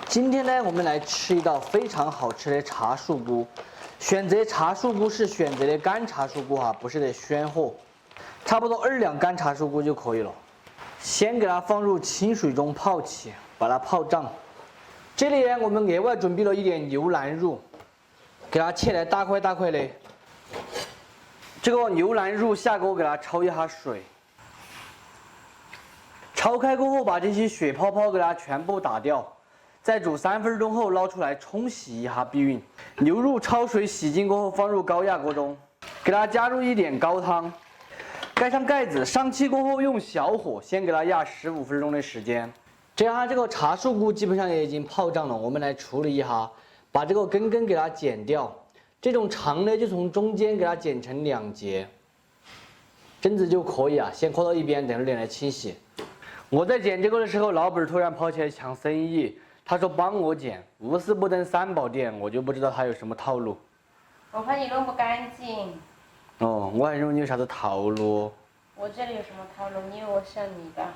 今天呢，我们来吃一道非常好吃的茶树菇。选择茶树菇是选择的干茶树菇哈，不是的鲜货。差不多2两干茶树菇就可以了。先给它放入清水中泡起，把它泡胀。这里呢，我们额外准备了一点牛腩肉，给它切来大块大块的。这个牛腩肉下锅给它焯一下水，焯开过后把这些水泡泡给它全部打掉。再煮3分钟后捞出来冲洗一下避孕。牛肉焯水洗净过后放入高压锅中，给它加入一点高汤，盖上盖子，上气过后用小火先给它压15分钟的时间。这样这个茶树菇基本上也已经泡胀了，我们来处理一下，把这个根给它剪掉。这种长呢就从中间给它剪成2节，针子就可以啊，先搁到一边，等会来清洗。我在剪这个的时候，老板突然跑起来抢生意。他说帮我剪，5四不登3宝殿，我就不知道他有什么套路。我怕你弄不干净。哦，我还认为你有啥子套路。我这里有什么套路？你以为我像你的？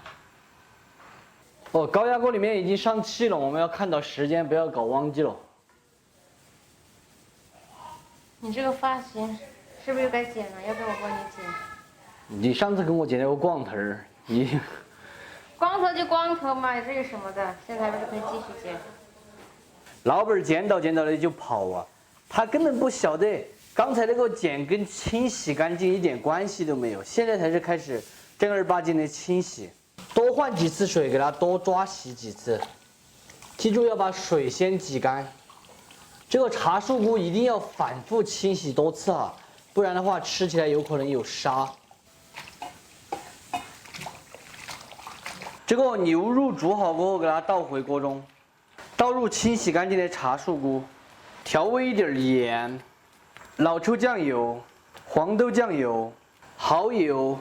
哦，高压锅里面已经上气了，我们要看到时间，不要搞忘记了。你这个发型是不是又该剪了？要不我帮你剪？你上次跟我剪了个光头儿，你。光头就光头嘛，这有什么的？现在不是可以继续剪？老板剪到的就跑啊，他根本不晓得刚才那个剪跟清洗干净一点关系都没有，现在才是开始正儿八经的清洗。多换几次水，给它多抓洗几次，记住要把水先挤干。这个茶树菇一定要反复清洗多次啊，不然的话吃起来有可能有沙。这个牛肉煮好过后，给它倒回锅中，倒入清洗干净的茶树菇，调味一点盐、老抽酱油、黄豆酱油、蚝油。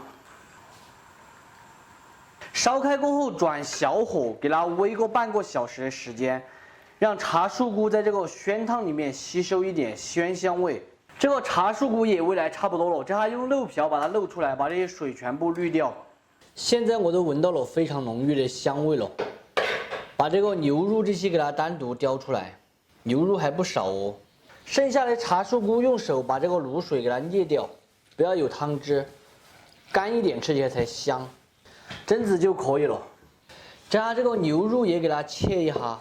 烧开过后转小火，给它煨个半个小时的时间，让茶树菇在这个鲜汤里面吸收一点鲜香味。这个茶树菇也煨来差不多了，这还用漏瓢把它漏出来，把这些水全部滤掉。现在我都闻到了非常浓郁的香味了，把这个牛肉这些给它单独叼出来，牛肉还不少哦。剩下的茶树菇用手把这个卤水给它捏掉，不要有汤汁，干一点吃起来才香。针子就可以了。这个牛肉也给它切一下，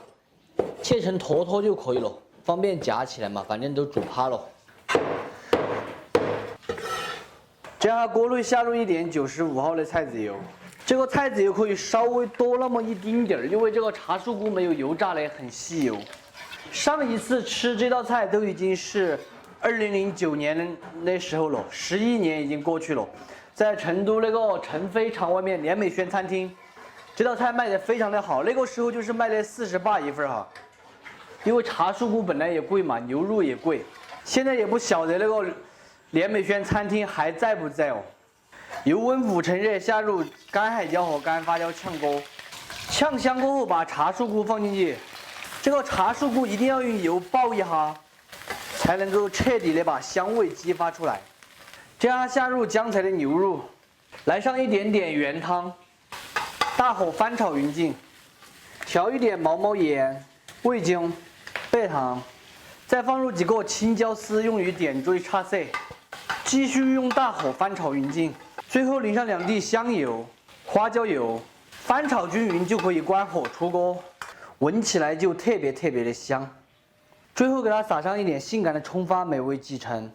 切成坨坨就可以了，方便夹起来嘛，反正都煮趴了。这样锅内下入一点95号的菜籽油，这个菜籽油可以稍微多那么一丁点儿，因为这个茶树菇没有油炸的很吸油。上一次吃这道菜都已经是2009年那时候了，11年已经过去了，在成都那个成飞厂外面联美轩餐厅，这道菜卖的非常的好，那个时候就是卖的48一份哈，因为茶树菇本来也贵嘛，牛肉也贵，现在也不晓得那个联美轩餐厅还在不在哦？油温5成热，下入干海椒和干发椒炝锅，炝香过后把茶树菇放进去。这个茶树菇一定要用油爆一下，才能够彻底的把香味激发出来。这样下入刚才的牛肉，来上一点点原汤，大火翻炒匀净，调一点毛盐、味精、白糖，再放入几个青椒丝，用于点缀差色。继续用大火翻炒匀净，最后淋上2滴香油、花椒油，翻炒均匀就可以关火出锅，闻起来就特别的香。最后给它撒上一点性感的葱花，美味继承。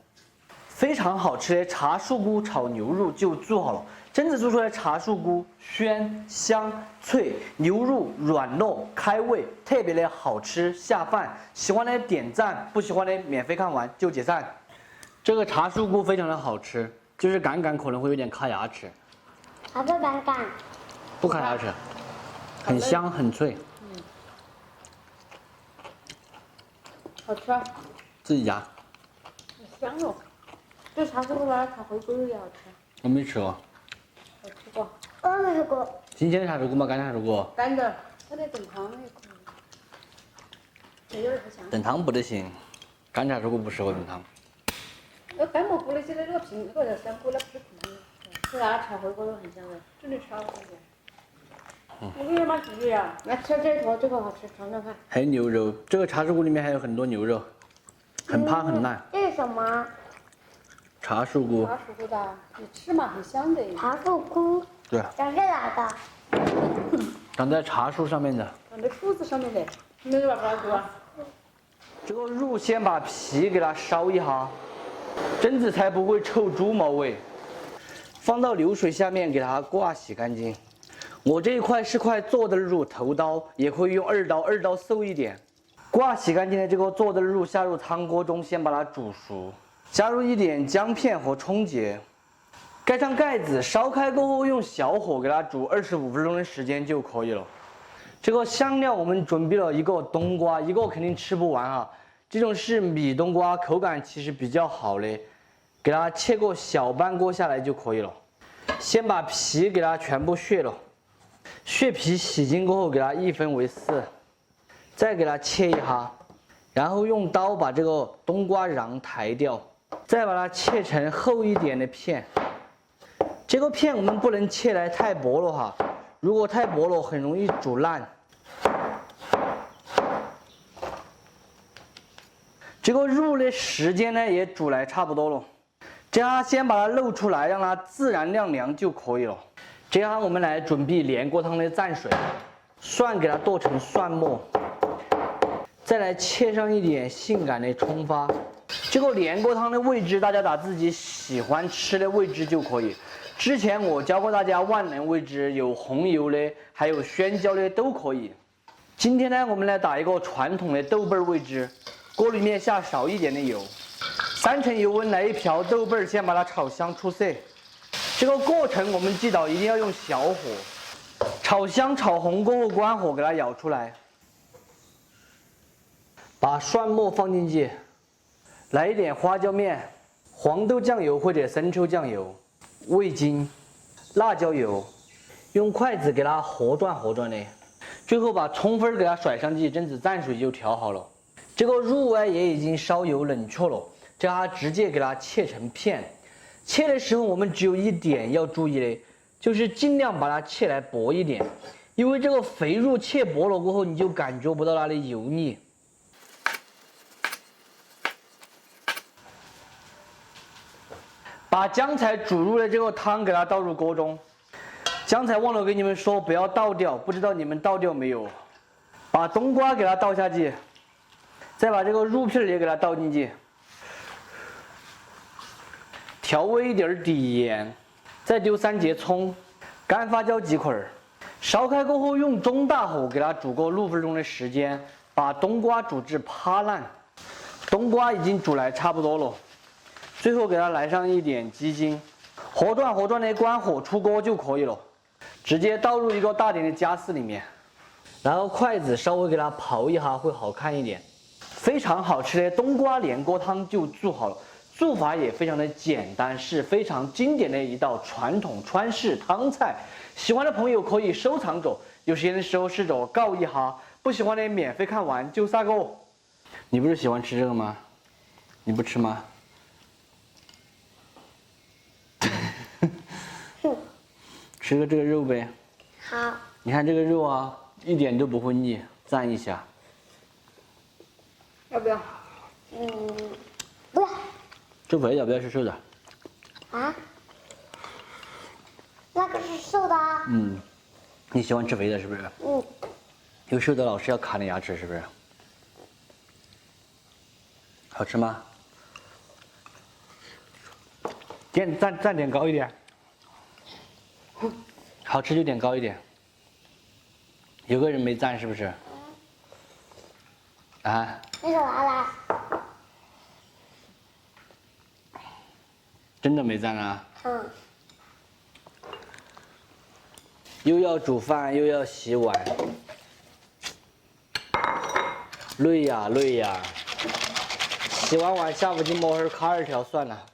非常好吃的茶树菇炒牛肉就做好了，真子做出来茶树菇鲜香脆，牛肉软糯开胃，特别的好吃下饭。喜欢的点赞，不喜欢的免费看完就解散。这个茶树菇非常的好吃，就是杆可能会有点卡牙齿。好的，杆，不卡牙齿，很香很脆。好吃啊！自己夹。香哦！这茶树菇拿来炒回锅肉也好吃。我没吃过。我吃过。我没吃过。新鲜的茶树菇吗？干的茶树菇？干的，它得炖汤也可以。这有点不香。炖汤不得行，干茶树菇不适合炖汤。那干蘑菇那些的那个苹果的香菇那不是挺难的，是拿来炒回锅肉很香的，这里炒很香。我给你买鸡呀，来吃这头，这个好吃，尝尝看。还有牛肉，这个茶树菇里面还有很多牛肉，很胖很烂。这是什么？茶树菇，茶树菇的，你吃嘛，很香的。茶树菇。对，长在哪的？长在茶树上面的。长在树子上面的，没有把它啊。这个肉先把皮给它烧一下，蒸子才不会臭猪毛味。放到流水下面给它挂洗干净。我这一块是块做的肉头刀，也可以用二刀瘦一点。挂洗干净的这个做的肉下入汤锅中，先把它煮熟，加入一点姜片和葱节，盖上盖子，烧开过后用小火给它煮25分钟的时间就可以了。这个香料我们准备了一个冬瓜，一个肯定吃不完啊。这种是米冬瓜，口感其实比较好的，给它切个小半个下来就可以了。先把皮给它全部削了，削皮洗净过后给它一分为4，再给它切一下，然后用刀把这个冬瓜瓤抬掉，再把它切成厚一点的片。这个片我们不能切来太薄了哈，如果太薄了很容易煮烂。这个肉的时间呢也煮来差不多了，这样先把它漏出来，让它自然晾凉就可以了。这样我们来准备连锅汤的蘸水，蒜给它剁成蒜末，再来切上一点性感的葱花。这个连锅汤的位置大家打自己喜欢吃的位置就可以。之前我教过大家万能位置，有红油的，还有宣椒的都可以。今天呢，我们来打一个传统的豆瓣位置。锅里面下少一点的油，3成油温来一瓢豆瓣，先把它炒香出色。这个过程我们记得一定要用小火，炒香炒红过后关火给它舀出来，把蒜末放进去，来一点花椒面、黄豆酱油或者生抽酱油、味精、辣椒油，用筷子给它和转和转的，最后把葱粉给它甩上去，蒸子蘸水就调好了。这个肉也已经烧油冷却了，这样直接给它切成片。切的时候我们只有一点要注意的，就是尽量把它切来薄一点，因为这个肥肉切薄了过后，你就感觉不到它的油腻。把姜菜煮入的这个汤给它倒入锅中，姜菜忘了跟你们说不要倒掉，不知道你们倒掉没有？把冬瓜给它倒下去。再把这个肉片也给它倒进去，调味一点底盐，再丢3节葱，干发椒几块，烧开过后用中大火给它煮个6分钟的时间，把冬瓜煮至趴烂。冬瓜已经煮来差不多了，最后给它来上一点鸡精，和转的关火出锅就可以了，直接倒入一个大点的夹丝里面，然后筷子稍微给它刨一下会好看一点。非常好吃的冬瓜连锅汤就做好了，做法也非常的简单，是非常经典的一道传统川式汤菜。喜欢的朋友可以收藏着，有时间的时候试着告一下，不喜欢的免费看完就撒个。你不是喜欢吃这个吗？你不吃吗？吃个这个肉呗。好。你看这个肉啊，一点都不会腻，蘸一下。要不要？不要。这肥的不要是瘦的。啊？那个是瘦的啊。你喜欢吃肥的是不是？有瘦的老是要卡你牙齿是不是？好吃吗？蘸点高一点。好吃就点高一点。有个人没蘸是不是？啊？那个拿来。真的没蘸啊？又要煮饭又要洗碗，累呀累呀！洗完碗下午就摸会儿卡2条算了。